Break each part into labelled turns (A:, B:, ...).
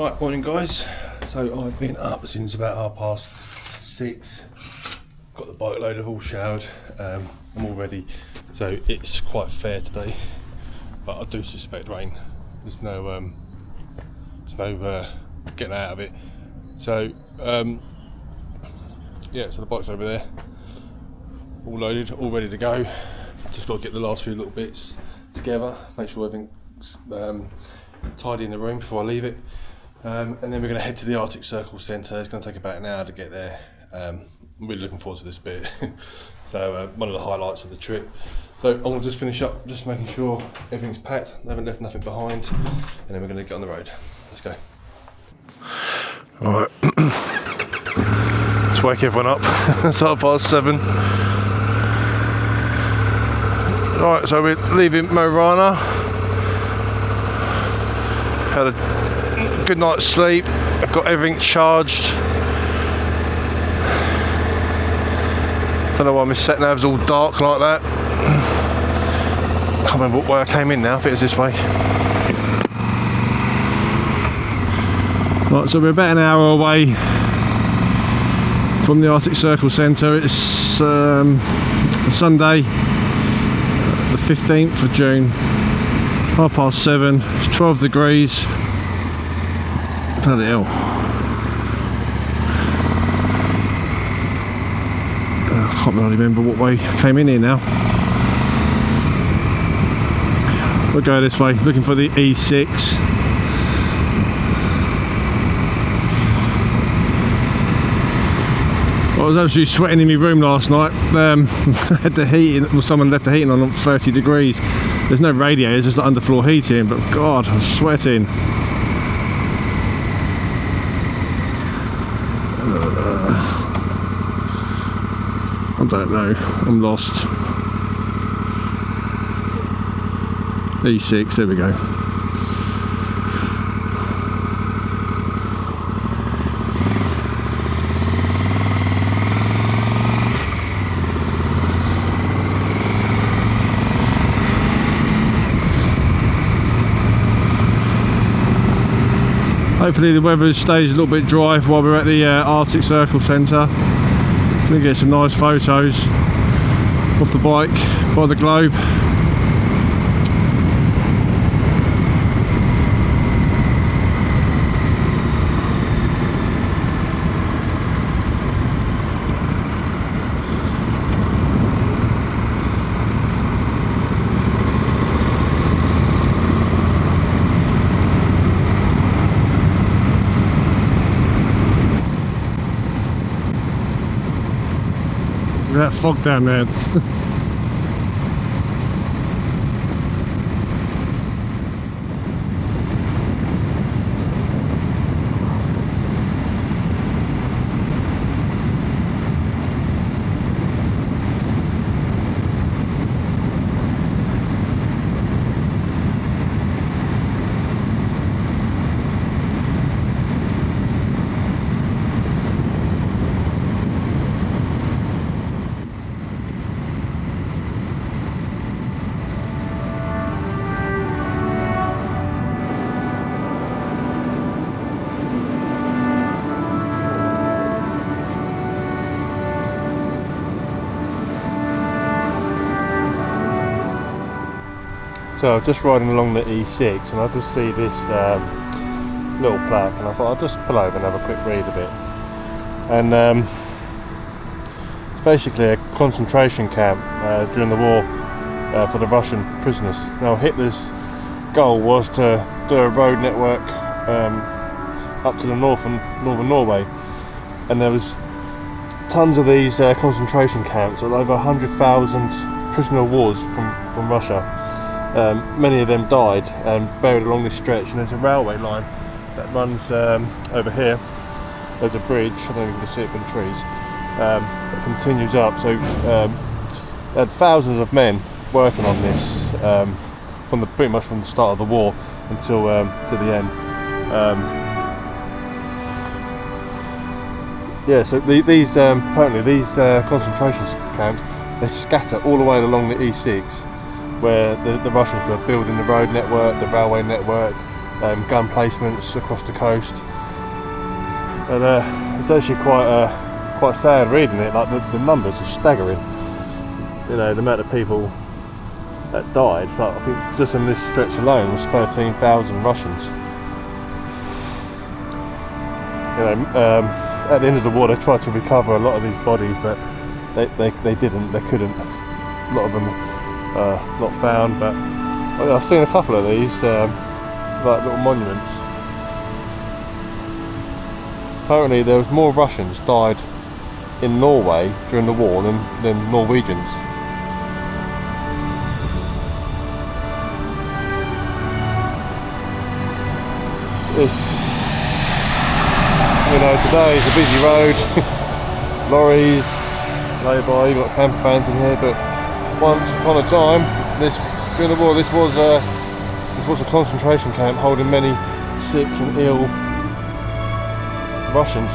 A: Right, morning guys. So I've been up since about 6:30. Got the bike loaded, all showered. I'm all ready. So it's quite fair today, but I do suspect rain. There's no getting out of it. So yeah, so the bike's over there, all loaded, all ready to go. Just got to get the last few little bits together, make sure everything's tidy in the room before I leave it. And then we're going to head to the Arctic Circle Centre. It's going to take about an hour to get there. I'm really looking forward to this bit. So one of the highlights of the trip. So I'm going to just finish up, just making sure everything's packed, I haven't left nothing behind, and then we're going to get on the road. Let's go. Alright, let's wake everyone up. It's 7:30. Alright, so we're leaving Mo I Rana. Had a good night's sleep. I've got everything charged. Don't know why my sat nav's all dark like that. Can't remember what way I came in now. I think it was this way. Right, so we're about an hour away from the Arctic Circle Centre. It's Sunday, the 15th of June, 7:30. It's 12 degrees. Bloody hell. I can't really remember what way I came in here now. We'll go this way, looking for the E6. I was actually sweating in my room last night. Had the heating, well, someone left the heating on 30 degrees. There's no radiators, just underfloor heating, but God, I was sweating. I don't know, I'm lost. E6, there we go. Hopefully the weather stays a little bit dry while we're at the Arctic Circle Centre. Gonna get some nice photos off the bike by the globe. Look at that fog down there. So I was just riding along the E6 and I just see this little plaque, and I thought I'll just pull over and have a quick read of it. And it's basically a concentration camp during the war for the Russian prisoners. Now Hitler's goal was to do a road network up to the northern Norway, and there was tons of these concentration camps, over 100,000 prisoner of wars from Russia. Many of them died and buried along this stretch, and there's a railway line that runs over here. There's a bridge, I don't know if you can see it from the trees, that continues up. So they had thousands of men working on this pretty much from the start of the war until to the end. Yeah, so these apparently these concentration camps, they scatter all the way along the E6, where the Russians were building the road network, the railway network, gun placements across the coast, and it's actually quite sad reading it. Like the numbers are staggering. You know, the amount of people that died. So I think just in this stretch alone was 13,000 Russians. You know, at the end of the war, they tried to recover a lot of these bodies, but they didn't. They couldn't. A lot of them not found, but I've seen a couple of these like little monuments. Apparently there was more Russians died in Norway during the war than Norwegians. It's, you know, today is a busy road, lorries, labour, you've got camper vans in here, but once upon a time, during the war, this was a concentration camp holding many sick and ill Russians.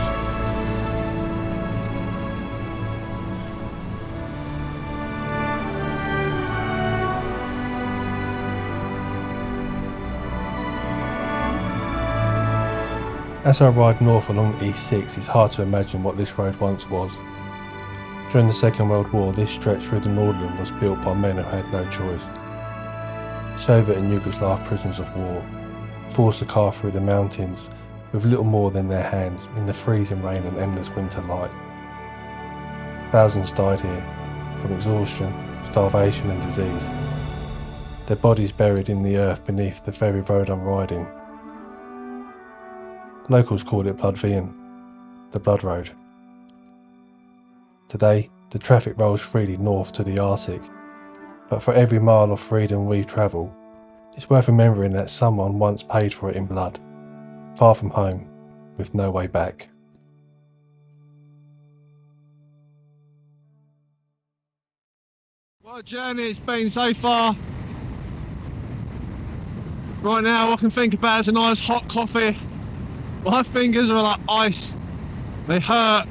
A: As I ride north along E6, it's hard to imagine what this road once was. During the Second World War, this stretch through the Nordland was built by men who had no choice. Soviet and Yugoslav prisoners of war forced the car through the mountains with little more than their hands in the freezing rain and endless winter light. Thousands died here from exhaustion, starvation and disease. Their bodies buried in the earth beneath the very road I'm riding. Locals called it Blodveien, the Blood Road. Today, the traffic rolls freely north to the Arctic, but for every mile of freedom we travel, it's worth remembering that someone once paid for it in blood, far from home, with no way back. What a journey it's been so far. Right now, all I can think about is a nice hot coffee. My fingers are like ice, they hurt.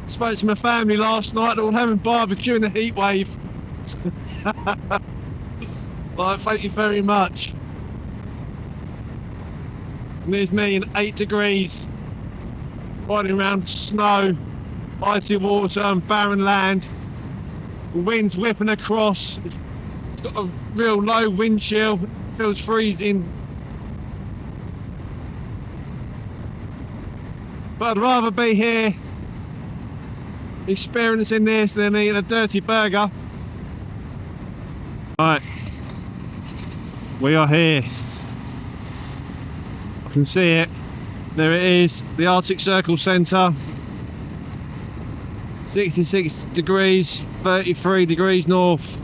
A: Spoke to my family last night, they're all having barbecue in the heat wave. Well, thank you very much. And there's me in 8 degrees, riding around snow, icy water and barren land. The wind's whipping across. It's got a real low wind chill, it feels freezing. But I'd rather be here experiencing this than eating a dirty burger. Right, we are here. I can see it. There it is, the Arctic Circle Centre. 66 degrees, 33 degrees north.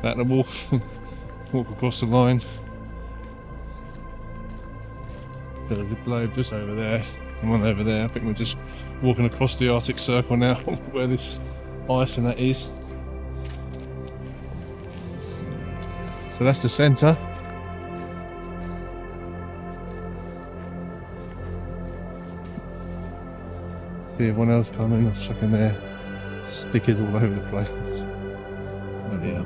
A: Back to walk across the line. There's a globe just over there and one over there. I think we're just walking across the Arctic Circle now, where this ice and that is. So that's the centre. See everyone else coming, I'm chucking their stickers all over the place. Oh yeah.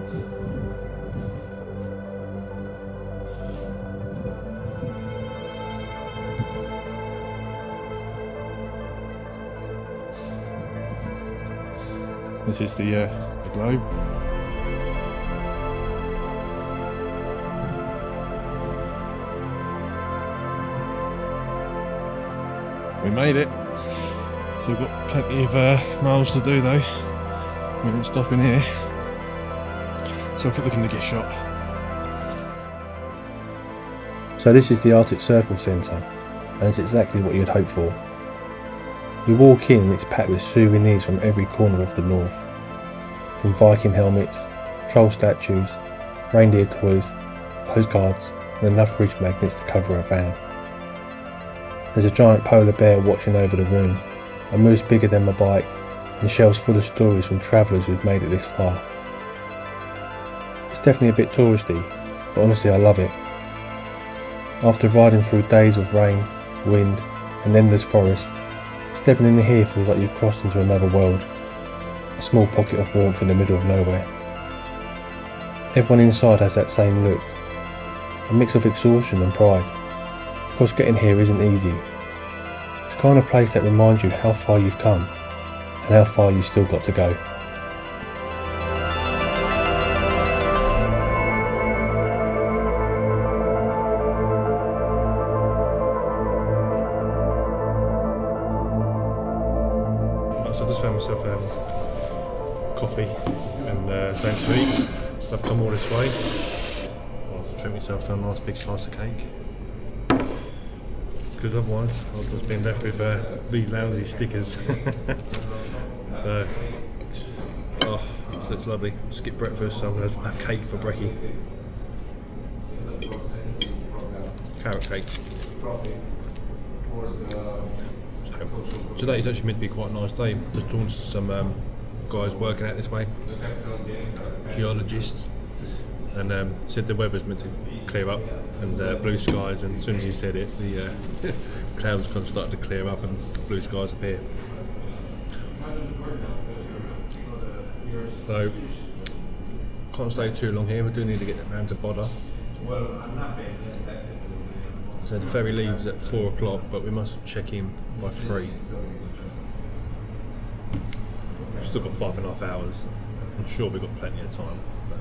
A: This is the globe. We made it. Still got plenty of miles to do though. We didn't stop in here. So I'll keep looking at the gift shop.
B: So this is the Arctic Circle Centre, and it's exactly what you'd hope for. You walk in and it's packed with souvenirs from every corner of the north. From Viking helmets, troll statues, reindeer toys, postcards and enough fridge magnets to cover a van. There's a giant polar bear watching over the room, a moose bigger than my bike, and shelves full of stories from travellers who've made it this far. It's definitely a bit touristy, but honestly I love it. After riding through days of rain, wind and endless forest, stepping in here feels like you've crossed into another world, a small pocket of warmth in the middle of nowhere. Everyone inside has that same look, a mix of exhaustion and pride, because getting here isn't easy. It's the kind of place that reminds you how far you've come and how far you've still got to go.
A: So I just found myself coffee and something to eat. So I've come all this way. I'll treat myself to a nice big slice of cake. Because otherwise I've just been left with these lousy stickers. So, oh, this looks lovely. Skip breakfast, so I'm going to have cake for brekkie. Carrot cake. Today's actually meant to be quite a nice day. Just talking to some guys working out this way, geologists, and said the weather's meant to clear up and blue skies, and as soon as he said it, the clouds kind of started to clear up and blue skies appear. So can't stay too long here. We do need to get round to Bodo. So the ferry leaves at 4 o'clock, but we must check in by 3. We've still got 5.5 hours. I'm sure we've got plenty of time, but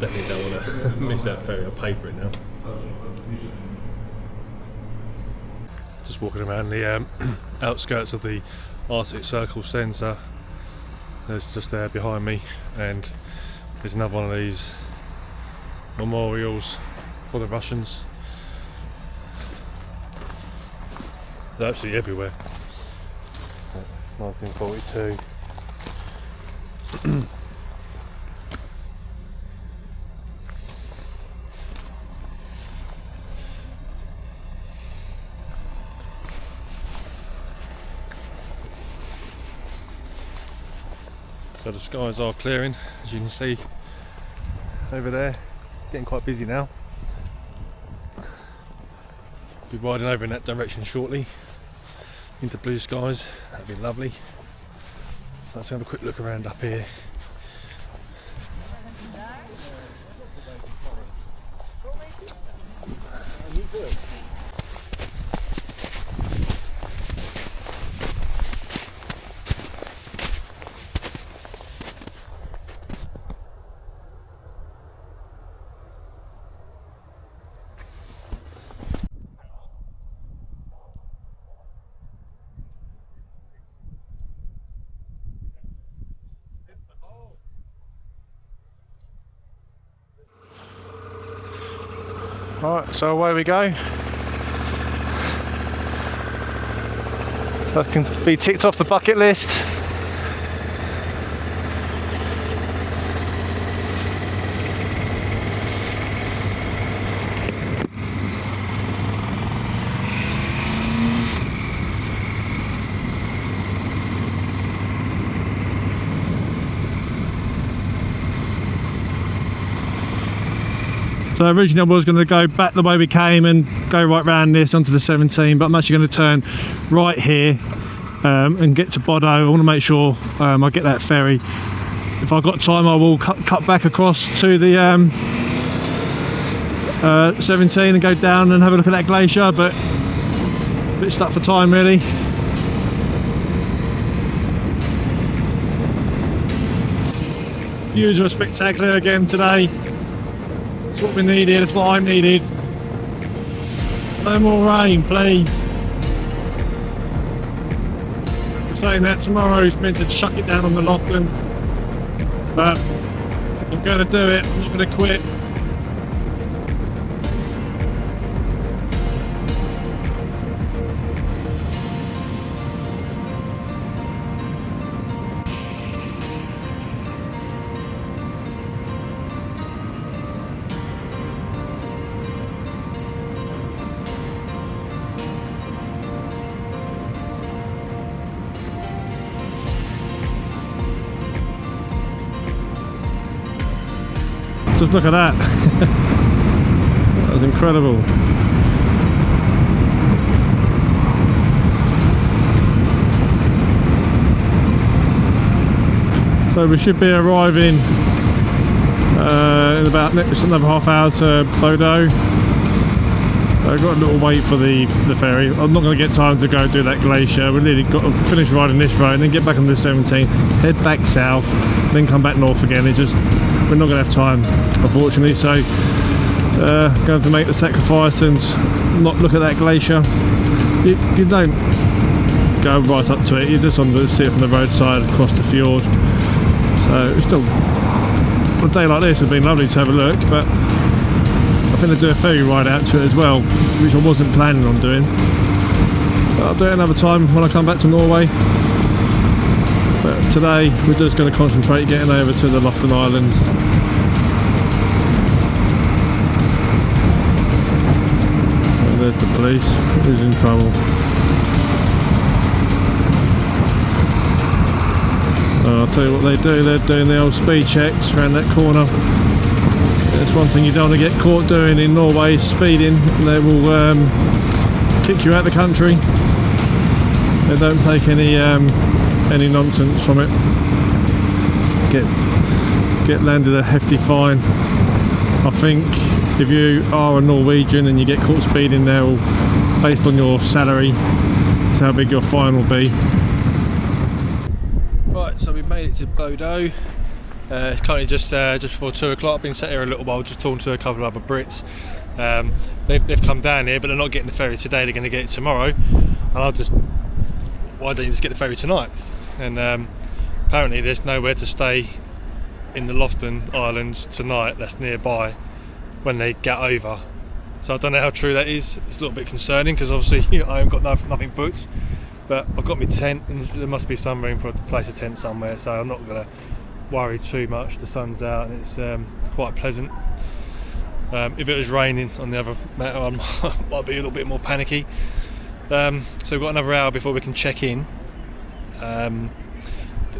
A: definitely don't want to miss that ferry. I'll pay for it now. Just walking around the outskirts of the Arctic Circle Centre. There's just there behind me, and there's another one of these memorials for the Russians. They're absolutely everywhere. 1942. So the skies are clearing, as you can see over there. It's getting quite busy now. Be riding over in that direction shortly into blue skies. That'd be lovely. Let's have a quick look around up here. Right, so away we go. That can be ticked off the bucket list. So originally I was going to go back the way we came and go right round this onto the 17, but I'm actually going to turn right here and get to Bodo. I want to make sure I get that ferry. If I've got time I will cut back across to the 17 and go down and have a look at that glacier, but a bit stuck for time really. Views are spectacular again today. It's what we needed, it's what I needed. No more rain, please. I'm saying that tomorrow's meant to chuck it down on the Lofoten, but I'm going to do it, I'm not going to quit. Just look at that. That was incredible. So we should be arriving in about another half hour to Bodo. I've got a little wait for the ferry. I'm not going to get time to go do that glacier. We've really got to finish riding this road and then get back on the 17, head back south, then come back north again. We're not going to have time, unfortunately, so going to have to make the sacrifice and not look at that glacier. You don't go right up to it, you just see it from the roadside across the fjord. So it's still, a day like this would have been lovely to have a look, but I think they do a ferry ride out to it as well, which I wasn't planning on doing. But I'll do it another time when I come back to Norway. But today we're just going to concentrate getting over to the Lofoten Islands. And there's the police, who's in trouble. I'll tell you what they do, they're doing the old speed checks around that corner. That's one thing you don't want to get caught doing in Norway, speeding. They will kick you out of the country. They don't take any nonsense from it. Get landed a hefty fine. I think if you are a Norwegian and you get caught speeding, they'll, based on your salary, that's how big your fine will be. Right, so we've made it to Bodo. It's currently just before 2 o'clock. I've been sat here a little while just talking to a couple of other Brits. They've come down here, but they're not getting the ferry today, they're going to get it tomorrow. And why don't you just get the ferry tonight? And apparently there's nowhere to stay in the Lofoten Islands tonight that's nearby when they get over. So I don't know how true that is. It's a little bit concerning because obviously I haven't got nothing booked, but I've got my tent and there must be some room for a place a tent somewhere, so I'm not going to worry too much. The sun's out and it's quite pleasant. If it was raining on the other matter, I might be a little bit more panicky. So we've got another hour before we can check in.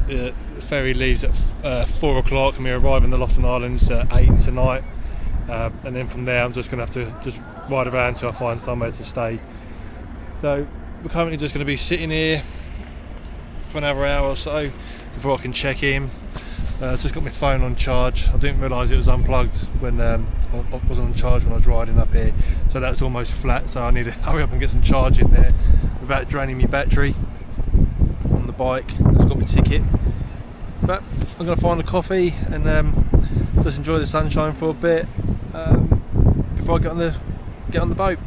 A: The ferry leaves at 4 o'clock and we arrive in the Lofoten Islands at 8 tonight, and then from there I'm just going to have to just ride around until I find somewhere to stay. So we're currently just going to be sitting here for another hour or so before I can check in. Just got my phone on charge. I didn't realise it was unplugged when I wasn't on charge when I was riding up here, so that's almost flat, so I need to hurry up and get some charge in there without draining my battery on the bike. I've got my ticket, but I'm going to find a coffee and just enjoy the sunshine for a bit before I get on the boat.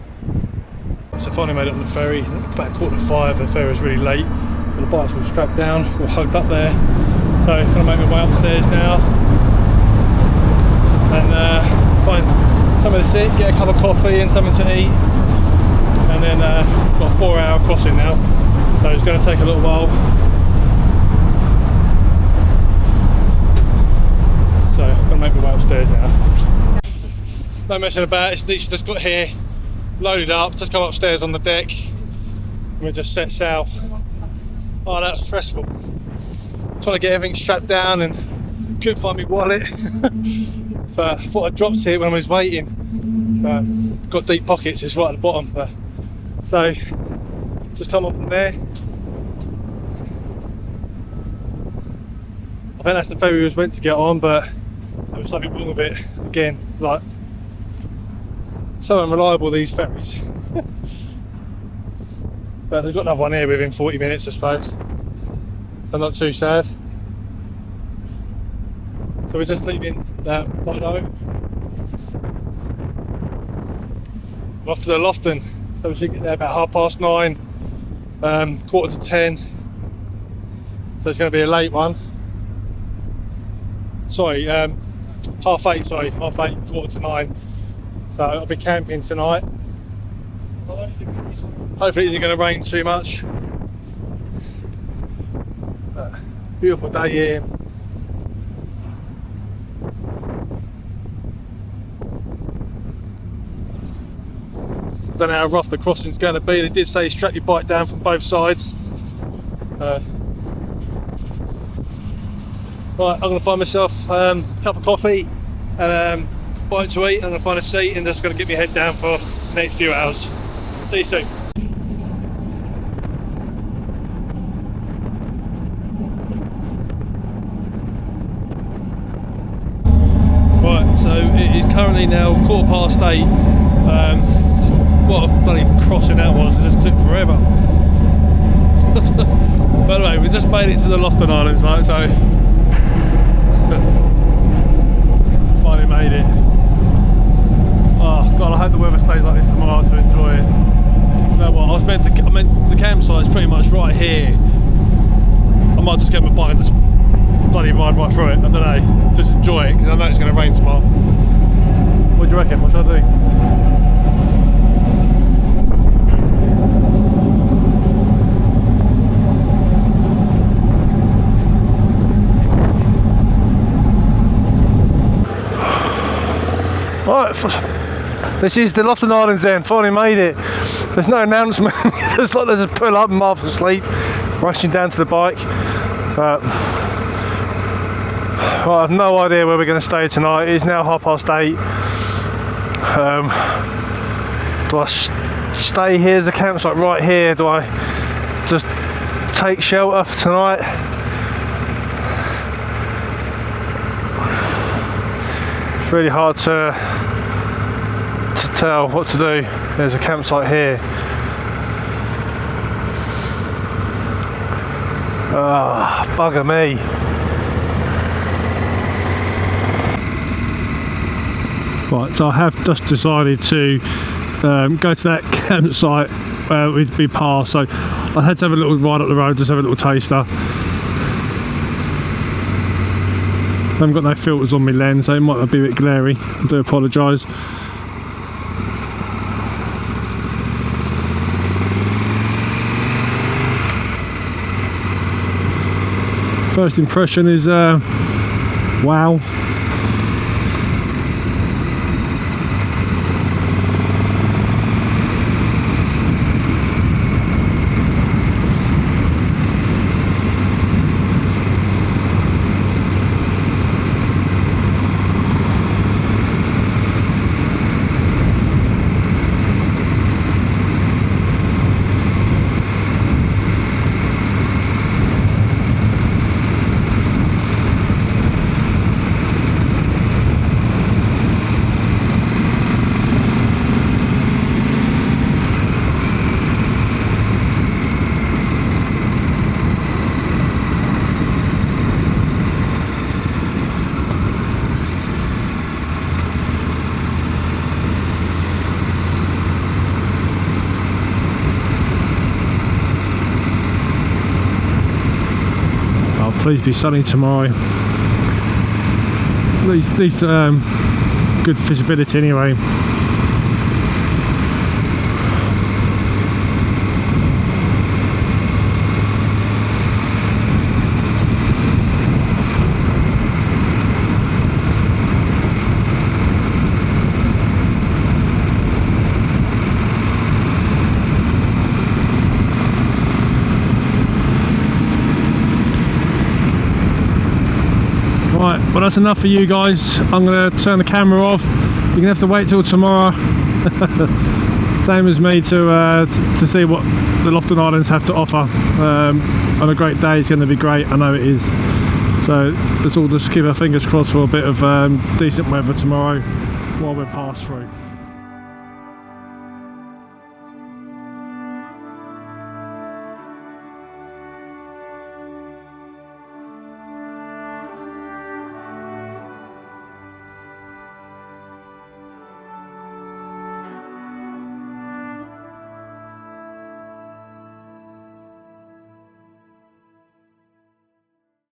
A: So finally made it on the ferry about 4:45. The ferry was really late, but the bikes were strapped down, all hugged up there. So I'm going to make my way upstairs now and find somewhere to sit, get a cup of coffee and something to eat, and then got a 4-hour crossing now, so it's going to take a little while. So I'm going to make my way upstairs now. No messing about, it's literally just got here, loaded up, just come upstairs on the deck and we just set sail. Oh, that's stressful. Trying to get everything strapped down and couldn't find my wallet.
B: But I thought I dropped it when I was waiting. Got deep pockets, it's right at the bottom. So just come up from there. I think that's the ferry we was meant to get on, but there was something wrong with it again. Like, so unreliable, these ferries. But they've got another one here within 40 minutes, I suppose. So not too sad. So we're just leaving Bodo. We're off to the Lofoten, so we should get there about 9:30, 9:45. So it's going to be a late one. Sorry, 8:30. Sorry, 8:30, 9:45. So I'll be camping tonight. Hopefully it isn't going to rain too much. Beautiful day here. Don't know how rough the crossing's going to be. They did say strap your bike down from both sides. Right, I'm going to find myself a cup of coffee and bite to eat. I'm going to find a seat and just going to get my head down for the next few hours. See you soon. Right, so it is currently now 8:15. What a bloody crossing that was, it just took forever. By the way, we just made it to the Lofoten Islands, right, so finally made it. Oh god, I hope the weather stays like this tomorrow to enjoy it. You know what, I meant the campsite's pretty much right here. I might just get my bike and just bloody ride right through it, I don't know, just enjoy it, because I know it's going to rain tomorrow. What do you reckon, what should I do? Right, this is the Lofoten Islands then, finally made it. There's no announcement, it's just like they just pull up and I'm half asleep, rushing down to the bike. Well, I have no idea where we're going to stay tonight. It is now 8:30. Do I stay here as a campsite right here? Do I just take shelter for tonight? It's really hard to tell what to do. There's a campsite here. Ah, bugger me. Right, so I have just decided to go to that campsite where we'd be passed. So I had to have a little ride up the road, just have a little taster. I haven't got no filters on my lens, so it might be a bit glary. I do apologise. First impression is wow. Please be sunny tomorrow. At least good visibility anyway. Right,
A: but that's enough for you guys. I'm going to turn the camera off. You're going to have to wait till tomorrow. Same as me to see what the Lofoten Islands have to offer. On a great day, it's going to be great. I know it is. So let's all just keep our fingers crossed for a bit of decent weather tomorrow while we're passed through.